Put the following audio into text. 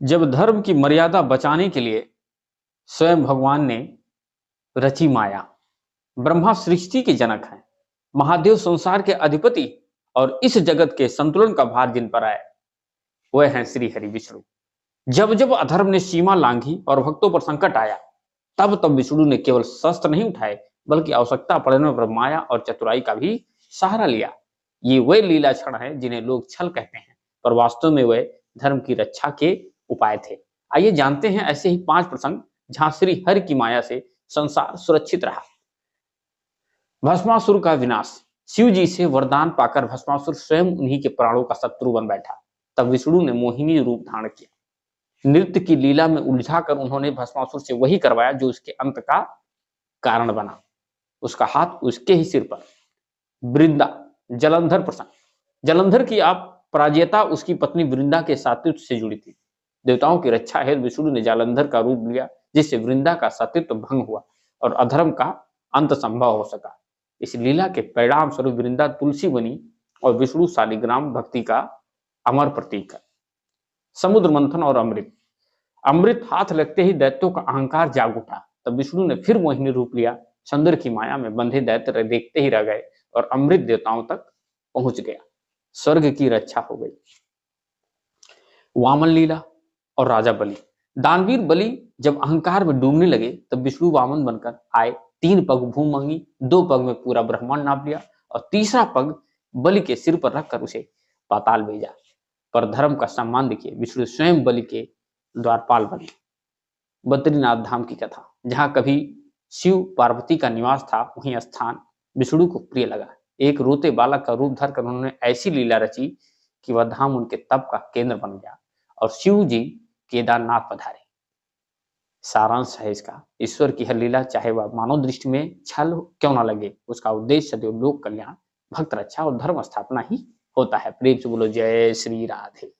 जब धर्म की मर्यादा बचाने के लिए स्वयं भगवान ने रची माया। ब्रह्मा सृष्टि के जनक हैं, महादेव संसार के अधिपति और इस जगत के संतुलन का भार जिन पर आए वह हैं श्री हरि विष्णु। जब जब अधर्म ने सीमा लांघी और भक्तों पर संकट आया, तब तब विष्णु ने केवल शस्त्र नहीं उठाए बल्कि आवश्यकता पड़ने पर माया और चतुराई का भी सहारा लिया। ये वह लीला क्षण है जिन्हें लोग छल कहते हैं, पर वास्तव में वह धर्म की रक्षा के उपाय थे। आइए जानते हैं ऐसे ही 5 प्रसंग जहां श्री हरि की माया से संसार सुरक्षित रहा। भस्मासुर का विनाश। शिव जी से वरदान पाकर भस्मासुर स्वयं उन्हीं के प्राणों का शत्रु बन बैठा। तब विष्णु ने मोहिनी रूप धारण किया। नृत्य की लीला में उलझाकर उन्होंने भस्मासुर से वही करवाया जो उसके अंत का कारण बना। उसका हाथ उसके ही सिर पर। वृंदा जलंधर प्रसंग। जलंधर की आप पराजयता उसकी पत्नी वृंदा के सातित्व से जुड़ी थी। देवताओं की रक्षा हेतु विष्णु ने जालंधर का रूप लिया, जिससे वृंदा का सतीत्व भंग हुआ और अधर्म का अंत संभव हो सका। इस लीला के परिणाम स्वरूप वृंदा तुलसी बनी और विष्णु शालिग्राम भक्ति का अमर प्रतीक है। समुद्र मंथन और अमृत। अमृत हाथ लगते ही दैत्यों का अहंकार जाग उठा। तब विष्णु ने फिर मोहिनी रूप लिया। चंद्र की माया में बंधे दैत्य देखते ही रह गए और अमृत देवताओं तक पहुंच गया। स्वर्ग की रक्षा हो गई। वामन लीला और राजा बलि। दानवीर बलि जब अहंकार में डूबने लगे तब विष्णु वामन बनकर आए। 3 पग भूमि मांगी, 2 पग में पूरा ब्रह्मांड नाप लिया और तीसरा पग बलि के सिर पर रखकर उसे पाताल भेजा। पर धर्म का सम्मान देखिए, विष्णु स्वयं बलि के द्वारपाल बने। बद्रीनाथ धाम की कथा। जहां कभी शिव पार्वती का निवास था, वहीं स्थान विष्णु को प्रिय लगा। एक रोते बालक का रूप धरकर उन्होंने ऐसी लीला रची कि वह धाम उनके तप का केंद्र बन गया और शिव जी केदारनाथ पधारे। सारांश है इसका, ईश्वर की हर लीला चाहे वह मानव दृष्टि में छल क्यों ना लगे, उसका उद्देश्य सदैव लोक कल्याण, भक्त रक्षा और धर्म स्थापना ही होता है। प्रेम से बोलो जय श्री राधे।